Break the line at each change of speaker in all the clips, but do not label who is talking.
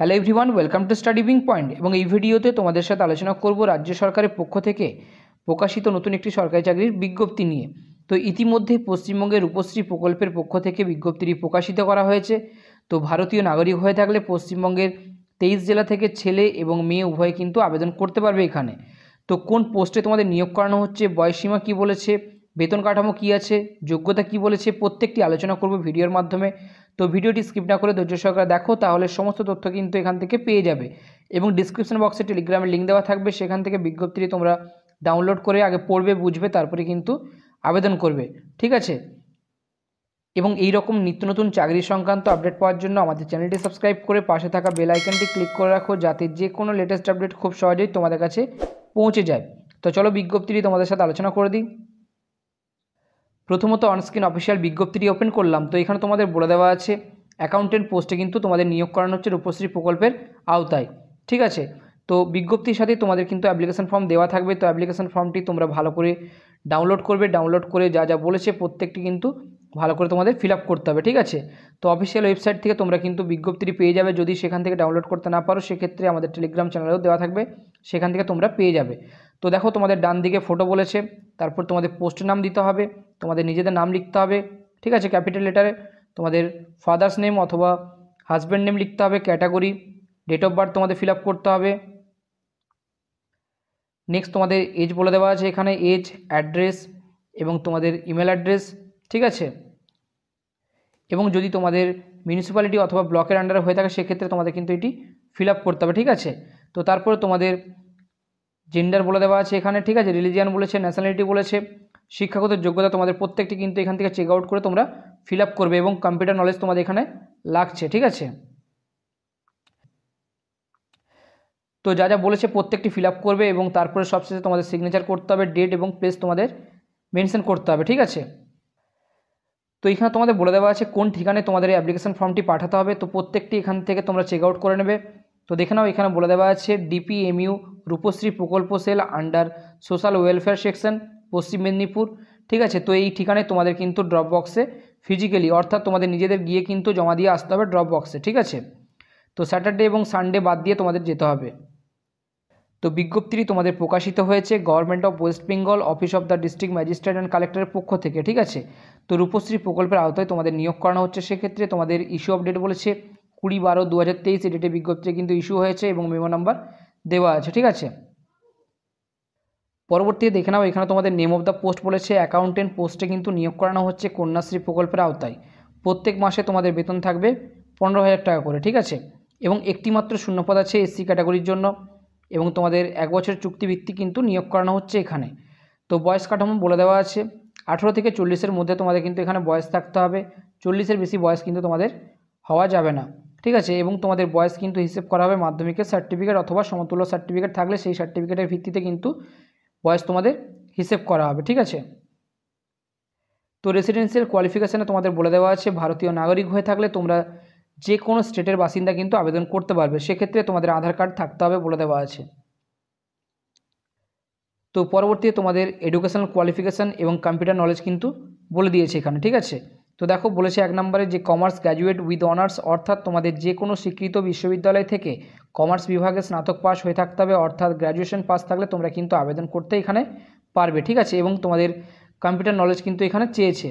Hello everyone, welcome to study being point. এবং এই ভিডিওতে তোমাদের সাথে আলোচনা করব রাজ্য সরকারের পক্ষ থেকে প্রকাশিত নতুন একটি সরকারি চাকরির বিজ্ঞপ্তি নিয়ে। তো ইতিমধ্যে পশ্চিমবঙ্গের রূপশ্রী প্রকল্পের পক্ষ থেকে বিজ্ঞপ্তিটি প্রকাশিত করা হয়েছে। তো ভারতীয় নাগরিক হয়ে থাকলে পশ্চিমবঙ্গের 23 জেলা থেকে ছেলে এবং মেয়ে উভয়ে কিন্তু আবেদন করতে পারবে এখানে। তো কোন পোস্টে তোমাদের নিয়োগ করানো হচ্ছে, বয়সসীমা কী বলেছে, বেতন কাঠামো কী আছে, যোগ্যতা কী বলেছে, প্রত্যেকটি আলোচনা করব ভিডিওর মাধ্যমে। তো ভিডিওটি স্কিপ না করে ধৈর্য সহকারে দেখো, তাহলে সমস্ত তথ্য কিন্তু এখান থেকে পেয়ে যাবে। এবং ডিসক্রিপশন বক্সে টেলিগ্রামের লিঙ্ক দেওয়া থাকবে, সেখান থেকে বিজ্ঞপ্তিটি তোমরা ডাউনলোড করে আগে পড়বে, বুঝবে, তারপরে কিন্তু আবেদন করবে, ঠিক আছে। এবং এই রকম নিত্য নতুন চাকরি সংক্রান্ত আপডেট পাওয়ার জন্য আমাদের চ্যানেলটি সাবস্ক্রাইব করে পাশে থাকা বেল আইকনটি ক্লিক করে রাখো, যাতে যে কোনো লেটেস্ট আপডেট খুব সহজেই তোমাদের কাছে পৌঁছে যায়। তো চলো বিজ্ঞপ্তিটি তোমাদের সাথে আলোচনা করে দিই। প্রথমত অনস্ক্রিন অফিসিয়াল বিজ্ঞপ্তিটি ওপেন করলাম। তো এখানে তোমাদের বলে দেওয়া আছে অ্যাকাউন্টেন্ট পোস্টে কিন্তু তোমাদের নিয়োগ করানো হচ্ছে রূপশ্রী প্রকল্পের আওতায়, ঠিক আছে। তো বিজ্ঞপ্তির সাথে তোমাদের কিন্তু অ্যাপ্লিকেশন ফর্ম দেওয়া থাকবে। তো অ্যাপ্লিকেশন ফর্মটি তোমরা ভালো করে ডাউনলোড করবে, ডাউনলোড করে যা যা বলেছে প্রত্যেকটি কিন্তু ভালো করে তোমাদের ফিল আপ করতে হবে, ঠিক আছে। তো অফিসিয়াল ওয়েবসাইট থেকে তোমরা কিন্তু বিজ্ঞপ্তিটি পেয়ে যাবে। যদি সেখান থেকে ডাউনলোড করতে না পারো, সেক্ষেত্রে আমাদের টেলিগ্রাম চ্যানেলেও দেওয়া থাকবে, সেখান থেকে তোমরা পেয়ে যাবে। তো দেখো তোমাদের ডান দিকে ফটো বলেছে, তারপর তোমাদের পোস্টের নাম দিতে হবে, তোমাদের নিজেদের নাম লিখতে হবে, ঠিক আছে, ক্যাপিটাল লেটারে। তোমাদের ফাদার্স নেম অথবা হাজব্যান্ড নেম লিখতে হবে, ক্যাটাগরি, ডেট অফ বার্থ তোমাদের ফিল আপ করতে হবে। নেক্সট তোমাদের এজ বলে দেওয়া আছে এখানে, এজ, অ্যাড্রেস এবং তোমাদের ইমেল অ্যাড্রেস, ঠিক আছে। এবং যদি তোমাদের মিউনিসিপ্যালিটি অথবা ব্লকের আন্ডারে হয়ে থাকে, সেক্ষেত্রে তোমাদের কিন্তু এটি ফিল আপ করতে হবে, ঠিক আছে। তো তারপরে তোমাদের জেন্ডার বলে দেওয়া আছে এখানে, ঠিক আছে, রিলিজিয়ান বলেছে, ন্যাশনালিটি বলেছে, শিক্ষাগত যোগ্যতা তোমাদের প্রত্যেকটি কিন্তু এখান থেকে চেক আউট করে তোমরা ফিল আপ করবে। এবং কম্পিউটার নলেজ তোমাদের এখানে লাগছে, ঠিক আছে। তো যা যা বলেছে প্রত্যেকটি ফিল আপ করবে এবং তারপরে সবশেষে তোমাদের সিগনেচার করতে হবে, ডেট এবং প্লেস তোমাদের মেনশন করতে হবে, ঠিক আছে। তো এখানে তোমাদের বলে দেওয়া আছে কোন ঠিকানায় তোমাদের এই অ্যাপ্লিকেশন ফর্মটি পাঠাতে হবে। তো প্রত্যেকটি এখান থেকে তোমরা চেক আউট করে নেবে। তো দেখে নাও, এখানে বলে দেওয়া আছে ডিপিএমইউ রূপশ্রী প্রকল্প cell under social welfare section, Paschim Medinipur, ঠিক আছে। তো এই ঠিকানায় তোমাদের কিন্তু ড্রপ বক্সে ফিজিক্যালি, অর্থাৎ তোমাদের নিজেদের গিয়ে কিন্তু জমা দিয়ে আসতে হবে ড্রপ বক্সে, ঠিক আছে। তো স্যাটারডে এবং সানডে বাদ দিয়ে তোমাদের যেতে হবে। তো বিজ্ঞপ্তিটি তোমাদের প্রকাশিত হয়েছে government of west Bengal, office of the district magistrate and কালেক্টরের পক্ষ থেকে, ঠিক আছে। তো রূপশ্রী প্রকল্পের আওতায় তোমাদের নিয়োগ করানো হচ্ছে। সেক্ষেত্রে তোমাদের ইস্যু আপডেট বলেছে 20/12/2023, এই ডেটে বিজ্ঞপ্তি কিন্তু ইস্যু হয়েছে এবং মেমো নাম্বার দেওয়া আছে, ঠিক আছে। পরবর্তীতে দেখে নাও, এখানে তোমাদের নেম অফ দ্য পোস্ট বলেছে অ্যাকাউন্টেন্ট পোস্টে কিন্তু নিয়োগ করানো হচ্ছে কন্যাশ্রী প্রকল্পের আওতায়। প্রত্যেক মাসে তোমাদের বেতন থাকবে 15,000 টাকা করে, ঠিক আছে। এবং একটি মাত্র শূন্যপদ আছে এসসি ক্যাটাগরির জন্য এবং তোমাদের 1 বছর চুক্তিভিত্তিক কিন্তু নিয়োগ করানো হচ্ছে এখানে। তো বয়স কাঠামো বলে দেওয়া আছে 18 থেকে 40-এর মধ্যে তোমাদের কিন্তু এখানে বয়স থাকতে হবে। 40-এর বেশি বয়স কিন্তু তোমাদের হওয়া যাবে না, ঠিক আছে। এবং তোমাদের বয়স কিন্তু হিসেব করা হবে মাধ্যমিকের সার্টিফিকেট অথবা সমতুল্য সার্টিফিকেট থাকলে সেই সার্টিফিকেটের ভিত্তিতে কিন্তু বয়স তোমাদের হিসেব করা হবে, ঠিক আছে। তো রেসিডেন্সিয়াল কোয়ালিফিকেশানে তোমাদের বলে দেওয়া আছে ভারতীয় নাগরিক হয়ে থাকলে তোমরা যে কোনো স্টেটের বাসিন্দা কিন্তু আবেদন করতে পারবে। সেক্ষেত্রে তোমাদের আধার কার্ড থাকতে হবে বলে দেওয়া আছে। তো পরবর্তীতে তোমাদের এডুকেশনাল কোয়ালিফিকেশান এবং কম্পিউটার নলেজ কিন্তু বলে দিয়েছে এখানে, ঠিক আছে। তো দেখো বলেছে 1 নম্বরে যে কমার্স গ্র্যাজুয়েট উইথ অনার্স, অর্থাৎ তোমাদের যে কোনো স্বীকৃত বিশ্ববিদ্যালয় থেকে কমার্স বিভাগে স্নাতক পাস হয়ে থাকতে হবে, অর্থাৎ গ্র্যাজুয়েশন পাস থাকলে তোমরা কিন্তু আবেদন করতে এখানে পারবে, ঠিক আছে। এবং তোমাদের কম্পিউটার নলেজ কিন্তু এখানে চেয়েছে,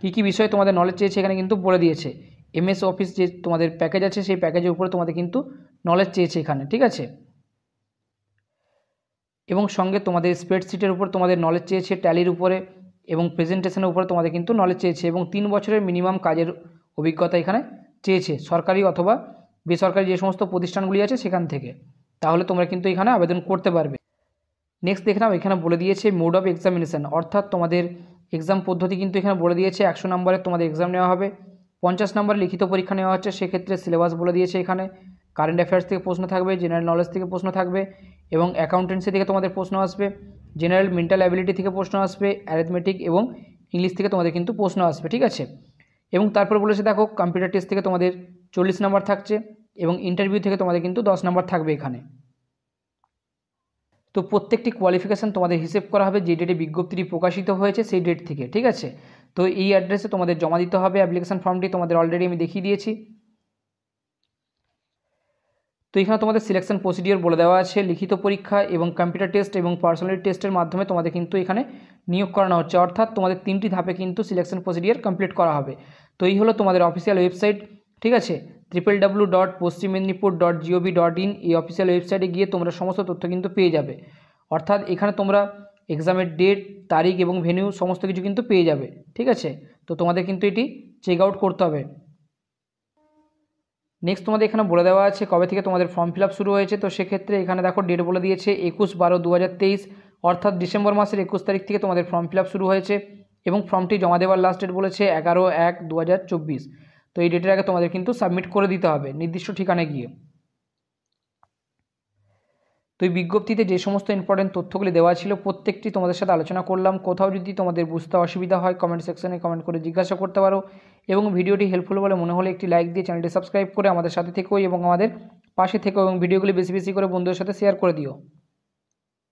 কী কী বিষয়ে তোমাদের নলেজ চেয়েছে এখানে কিন্তু বলে দিয়েছে। এমএস অফিস যে তোমাদের প্যাকেজ আছে সেই প্যাকেজের উপরে তোমাদের কিন্তু নলেজ চেয়েছে এখানে, ঠিক আছে। এবং সঙ্গে তোমাদের স্প্রেডশিটের উপর তোমাদের নলেজ চেয়েছে, ট্যালির উপরে এবং প্রেজেন্টেশনের উপরে তোমাদের কিন্তু নলেজ চেয়েছে। এবং 3 বছরের মিনিমাম কাজের অভিজ্ঞতা এখানে চেয়েছে, সরকারি অথবা বেসরকারি যে সমস্ত প্রতিষ্ঠানগুলি আছে সেখান থেকে, তাহলে তোমরা কিন্তু এখানে আবেদন করতে পারবে। নেক্সট দেখে নাও, এখানে বলে দিয়েছে মোড অফ এক্সামিনেশান, অর্থাৎ তোমাদের এক্সাম পদ্ধতি কিন্তু এখানে বলে দিয়েছে 100 নম্বরের তোমাদের এক্সাম নেওয়া হবে, 50 নম্বর লিখিত পরীক্ষা নেওয়া হচ্ছে। সেক্ষেত্রে সিলেবাস বলে দিয়েছে এখানে, কারেন্ট অ্যাফেয়ার্স থেকে প্রশ্ন থাকবে, জেনারেল নলেজ থেকে প্রশ্ন থাকবে এবং অ্যাকাউন্টেন্সি থেকে তোমাদের প্রশ্ন আসবে, জেনারেল মেন্টাল অ্যাবিলিটি থেকে প্রশ্ন আসবে, অ্যারিথমেটিক এবং ইংলিশ থেকে তোমাদের কিন্তু প্রশ্ন আসবে, ঠিক আছে। এবং তারপর বলেছে দেখো কম্পিউটার টেস্ট থেকে তোমাদের 40 নম্বর থাকছে এবং ইন্টারভিউ থেকে তোমাদের কিন্তু 10 নম্বর থাকবে এখানে। তো প্রত্যেকটি কোয়ালিফিকেশান তোমাদের হিসেব করা হবে যে ডেটে বিজ্ঞপ্তিটি প্রকাশিত হয়েছে সেই ডেট থেকে, ঠিক আছে। তো এই অ্যাড্রেসে তোমাদের জমা দিতে হবে অ্যাপ্লিকেশান ফর্মটি, তোমাদের অলরেডি আমি দেখিয়ে দিয়েছি। তো এখানে তোমাদের সিলেকশন প্রসিডিওর বলে দেওয়া আছে, লিখিত পরীক্ষা এবং কম্পিউটার টেস্ট এবং পার্সোনালিটি টেস্টের মাধ্যমে তোমাদের কিন্তু এখানে নিয়োগ করানো হচ্ছে, অর্থাৎ তোমাদের 3টি ধাপে কিন্তু সিলেকশন প্রসিডিওর কমপ্লিট করা হবে। তো এই হলো তোমাদের অফিসিয়াল ওয়েবসাইট, ঠিক আছে, www.পশ্চিমমেদিনীপুর.gov.in। এই অফিসিয়াল ওয়েবসাইটে গিয়ে তোমরা সমস্ত তথ্য কিন্তু পেয়ে যাবে, অর্থাৎ এখানে তোমরা এক্সামের ডেট, তারিখ এবং ভেন্যু সমস্ত কিছু কিন্তু পেয়ে যাবে, ঠিক আছে। তো তোমাদের কিন্তু এটি চেক আউট করতে হবে। নেক্সট তোমাদের এখানে বলে দেওয়া আছে কবে থেকে তোমাদের ফর্ম ফিল আপ শুরু হয়েছে। তো সেক্ষেত্রে এখানে দেখো ডেট বলে দিয়েছে 21/12/2023, অর্থাৎ ডিসেম্বর মাসের 21 তারিখ থেকে তোমাদের ফর্ম ফিল আপ শুরু হয়েছে এবং ফর্মটি জমা দেওয়ার লাস্ট ডেট বলেছে 11/1/2024। তো এই ডেটের আগে তোমাদের কিন্তু সাবমিট করে দিতে হবে নির্দিষ্ট ঠিকানায় গিয়ে। তো এই বিজ্ঞপ্তিতে যে সমস্ত ইম্পর্টেন্ট তথ্যগুলি দেওয়া ছিল প্রত্যেকটি তোমাদের সাথে আলোচনা করলাম। কোথাও যদি তোমাদের বুঝতে অসুবিধা হয় কমেন্ট সেকশনে কমেন্ট করে জিজ্ঞাসা করতে পারো, এবং ভিডিওটি হেল্পফুল বলে মনে হলে একটি লাইক দিয়ে চ্যানেলটি সাবস্ক্রাইব করে আমাদের সাথে থেকো এবং আমাদের পাশে থেকো, এবং ভিডিওগুলি বেশি বেশি করে বন্ধুদের সাথে শেয়ার করে দিও।